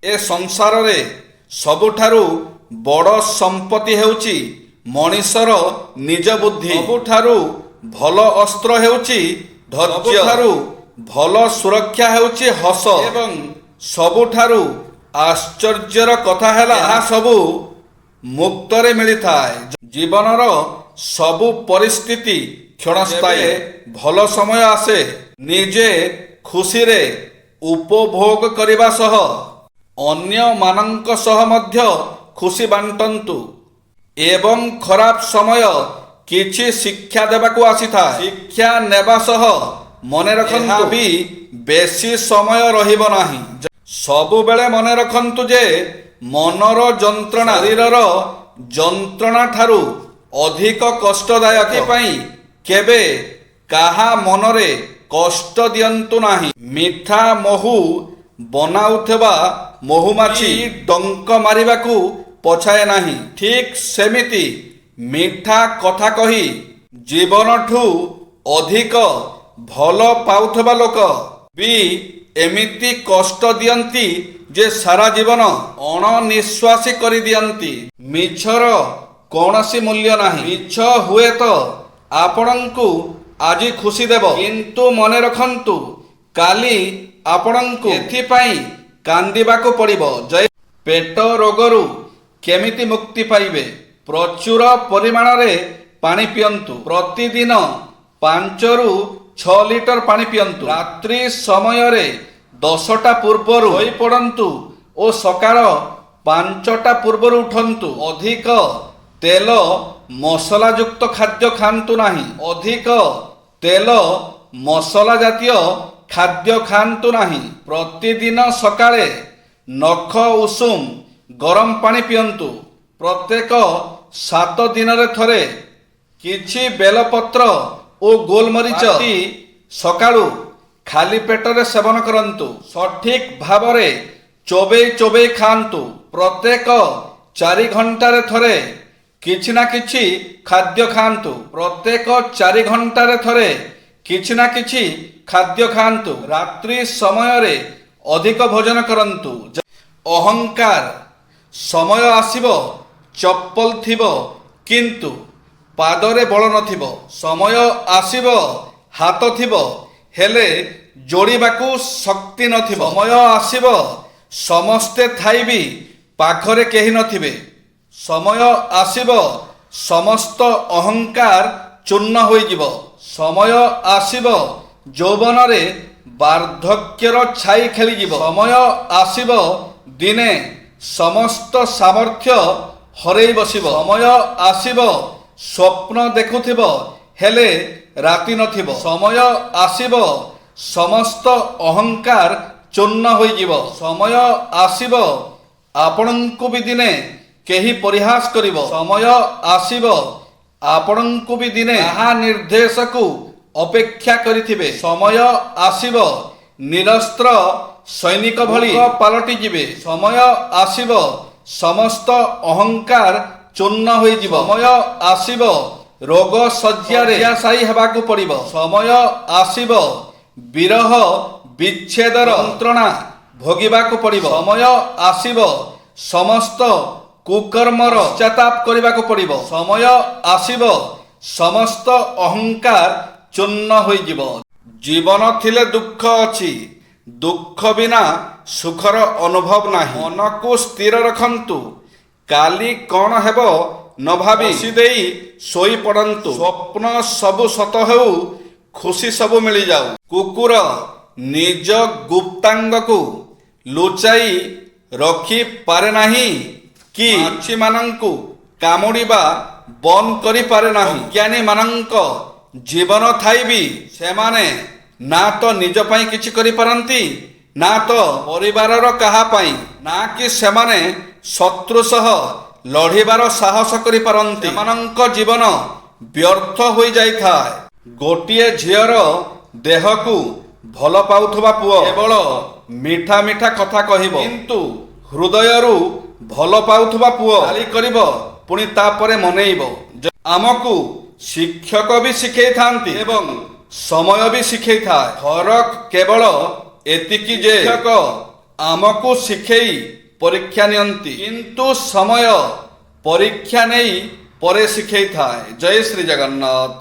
ଏ ସଂସାରରେ ସବୁଠାରୁ ବଡ଼ ସମ୍ପତ୍ତି ହେଉଛି ମଣିଷର ନିଜ ବୁଦ୍ଧି। ସବୁଠାରୁ ଭଲ ଅସ୍ତ୍ର ହେଉଛି ଧୈର୍ଯ୍ୟ। ସବୁଠାରୁ ଭଲ ସୁରକ୍ଷା ହେଉଛି ହସ। ଏବଂ ସବୁଠାରୁ ଆଶ୍ଚର୍ଯ୍ୟର କଥା ହେଲା ଏହା ସବୁ ମୁକ୍ତରେ ମିଳିଥାଏ। ଜୀବନର ସବୁ ପରିସ୍ଥିତି କ୍ଷଣସ୍ଥାୟୀ। ଭଲ ସମୟ ଆସେ ନିଜେ ଖୁସିରେ ଉପଭୋଗ କରିବା ସହ ଅନ୍ୟମାନଙ୍କ ସହ ମଧ୍ୟ ଖୁସି ବାଣ୍ଟନ୍ତୁ। ଏବଂ ଖରାପ ସମୟ କିଛି ଶିକ୍ଷା ଦେବାକୁ ଆସିଥାଏ। ଶିକ୍ଷା ନେବା ସହ ମନେ ରଖନ୍ତୁ ବି ବେଶୀ ସମୟ ରହିବ ନାହିଁ। ସବୁବେଳେ ମନେ ରଖନ୍ତୁ ଯେ ମନର ଯନ୍ତ୍ରଣା ଶରୀରର ଯନ୍ତ୍ରଣା ଠାରୁ ଅଧିକ କଷ୍ଟଦାୟକ। ପାଇଁ କେବେ କାହା ମନରେ କଷ୍ଟ ଦିଅନ୍ତୁ ନାହିଁ। ମିଠା ମହୁ ବନାଉଥିବା ମହୁମାଛି ଡଙ୍କ ମାରିବାକୁ ପଛାଏ ନାହିଁ। ଠିକ୍ ସେମିତି ମିଠା କଥା କହି ଜୀବନଠୁ ଅଧିକ ଭଲ ପାଉଥିବା ଲୋକ ବି ଏମିତି କଷ୍ଟ ଦିଅନ୍ତି ଯେ ସାରା ଜୀବନ ଅଣନିଶ୍ୱାସୀ କରିଦିଅନ୍ତି। ମିଛର କୌଣସି ମୂଲ୍ୟ ନାହିଁ। ମିଛ ହୁଏତ ଆପଣଙ୍କୁ ଆଜି ଖୁସି ଦେବ, କିନ୍ତୁ ମନେ ରଖନ୍ତୁ କାଲି ଆପଣଙ୍କୁ ଏଥିପାଇଁ କାନ୍ଦିବାକୁ ପଡ଼ିବ। ପେଟ ରୋଗରୁ କେମିତି ମୁକ୍ତି ପାଇବେ? ପ୍ରଚୁର ପରିମାଣରେ ପାଣି ପିଅନ୍ତୁ। ପ୍ରତିଦିନ 5ରୁ 6 ଲିଟର ପାଣି ପିଅନ୍ତୁ। ରାତ୍ରି ସମୟରେ 10ଟା ପୂର୍ବରୁ ଶୋଇପଡ଼ନ୍ତୁ ଓ ସକାଳ 5ଟା ପୂର୍ବରୁ ଉଠନ୍ତୁ। ଅଧିକ ତେଲ ମସଲାଯୁକ୍ତ ଖାଦ୍ୟ ଖାଆନ୍ତୁ ନାହିଁ। ଅଧିକ ତେଲ ମସଲା ଜାତୀୟ ଖାଦ୍ୟ ଖାଆନ୍ତୁ ନାହିଁ। ପ୍ରତିଦିନ ସକାଳେ ନଖ ଉଷୁମ ଗରମ ପାଣି ପିଅନ୍ତୁ। ପ୍ରତ୍ୟେକ 7 ଦିନରେ ଥରେ କିଛି ବେଲପତ୍ର ଓ ଗୋଲମରିଚ ସକାଳୁ ଖାଲି ପେଟରେ ସେବନ କରନ୍ତୁ। ସଠିକ୍ ଭାବରେ ଚୋବେଇ ଚୋବେଇ ଖାଆନ୍ତୁ। ପ୍ରତ୍ୟେକ 4 ଘଣ୍ଟାରେ ଥରେ କିଛି ନା କିଛି ଖାଦ୍ୟ ଖାଆନ୍ତୁ। ପ୍ରତ୍ୟେକ 4 ଘଣ୍ଟାରେ ଥରେ କିଛି ନା କିଛି ଖାଦ୍ୟ ଖାଆନ୍ତୁ। ରାତ୍ରି ସମୟରେ ଅଧିକ ଭୋଜନ କରନ୍ତୁ। ଅହଙ୍କାର ସମୟ ଆସିବ ଚପଲ ଥିବ କିନ୍ତୁ ପାଦରେ ବଳ ନଥିବ। ସମୟ ଆସିବ ହାତ ଥିବ ହେଲେ ଯୋଡ଼ିବାକୁ ଶକ୍ତି ନଥିବ। ସମୟ ଆସିବ ସମସ୍ତେ ଥାଇ ବି ପାଖରେ କେହି ନଥିବେ। ସମୟ ଆସିବ ସମସ୍ତ ଅହଙ୍କାର ଚୂର୍ଣ୍ଣ ହୋଇଯିବ। ସମୟ ଆସିବ ଯୌବନରେ ବାର୍ଦ୍ଧକ୍ୟର ଛାଇ ଖେଳିଯିବ। ସମୟ ଆସିବ ଦିନେ ସମସ୍ତ ସାମର୍ଥ୍ୟ ହରେଇ ବସିବ। ସମୟ ଆସିବ ସ୍ୱପ୍ନ ଦେଖୁଥିବ ହେଲେ ରାତି ନଥିବ। ସମୟ ଆସିବ ସମସ୍ତ ଅହଙ୍କାର ଚୂର୍ଣ୍ଣ ହୋଇଯିବ। ସମୟ ଆସିବ ଆପଣଙ୍କୁ ବି ଦିନେ କେହି ପରିହାସ କରିବ। ସମୟ ଆସିବ ଆପଣଙ୍କୁ ବି ଦିନେ କାହା ନିର୍ଦ୍ଦେଶକୁ ଅପେକ୍ଷା କରିଥିବେ। ସମୟ ଆସିବ ନିରସ୍ତ୍ର ସୈନିକ ଭଳି ପାଲଟି ଯିବେ। ସମୟ ଆସିବ ସମସ୍ତ ଅହଙ୍କାର ଚୂର୍ଣ୍ଣ ହୋଇଯିବ। ସମୟ ଆସିବ ରୋଗ ଶଯ୍ୟାରେ ଶଯ୍ୟାଶାୟୀ ହେବାକୁ ପଡ଼ିବ। ସମୟ ଆସିବ ବିରହ ବିଚ୍ଛେଦର ଯନ୍ତ୍ରଣା ଭୋଗିବାକୁ ପଡ଼ିବ। ସମୟ ଆସିବ ସମସ୍ତ କୁକର୍ମର ପଶ୍ଚାତାପ କରିବାକୁ ପଡ଼ିବ। ସମୟ ଆସିବ ସମସ୍ତ ଅହଙ୍କାର ଚୂର୍ଣ୍ଣ ହୋଇଯିବ। ଜୀବନ ଥିଲେ ଦୁଃଖ ଅଛି, ଦୁଃଖ ବିନା ସୁଖର ଅନୁଭବ ନାହିଁ। ମନକୁ ସ୍ଥିର ରଖନ୍ତୁ। କାଲି କ'ଣ ହେବ ନ ଭାବି ବସିଦେଇ ଶୋଇପଡ଼ନ୍ତୁ। ସ୍ୱପ୍ନ ସବୁ ସତ ହେଉ, ଖୁସି ସବୁ ମିଳିଯାଉ। କୁକୁର ନିଜ ଗୁପ୍ତାଙ୍ଗକୁ ଲୁଚାଇ ରଖିପାରେ ନାହିଁ କି ମାଛିମାନଙ୍କୁ କାମୁଡ଼ିବା ବନ୍ଦ କରିପାରେ ନାହିଁ। ଅଜ୍ଞାନୀମାନଙ୍କ ଜୀବନ ଥାଇ ବି ସେମାନେ ନା ତ ନିଜ ପାଇଁ କିଛି କରିପାରନ୍ତି ନା ତ ପରିବାରର କାହା ପାଇଁ। ନା କି ସେମାନେ ଶତ୍ରୁ ସହ ଲଢ଼ିବାର ସାହସ କରିପାରନ୍ତି। ସେମାନଙ୍କ ଜୀବନ ବ୍ୟର୍ଥ ହୋଇଯାଇଥାଏ। ଗୋଟିଏ ଝିଅର ଦେହକୁ ଭଲ ପାଉଥିବା ପୁଅ କେବଳ ମିଠା ମିଠା କଥା କହିବ, କିନ୍ତୁ ହୃଦୟରୁ ଭଲ ପାଉଥିବା ପୁଅ ଗାଳି କରିବ ପୁଣି ତାପରେ ମନେଇବ। ଆମକୁ ଶିକ୍ଷକ ବି ଶିଖେଇଥାନ୍ତି ଏବଂ ସମୟ ବି ଶିଖେଇଥାଏ। ଫରକ କେବଳ ଏତିକି ଯେ ଶିକ୍ଷକ ଆମକୁ ଶିଖେଇ ପରୀକ୍ଷା ନିଅନ୍ତି, କିନ୍ତୁ ସମୟ ପରୀକ୍ଷା ନେଇ ପରେ ଶିଖେଇଥାଏ। ଜୟ ଶ୍ରୀ ଜଗନ୍ନାଥ।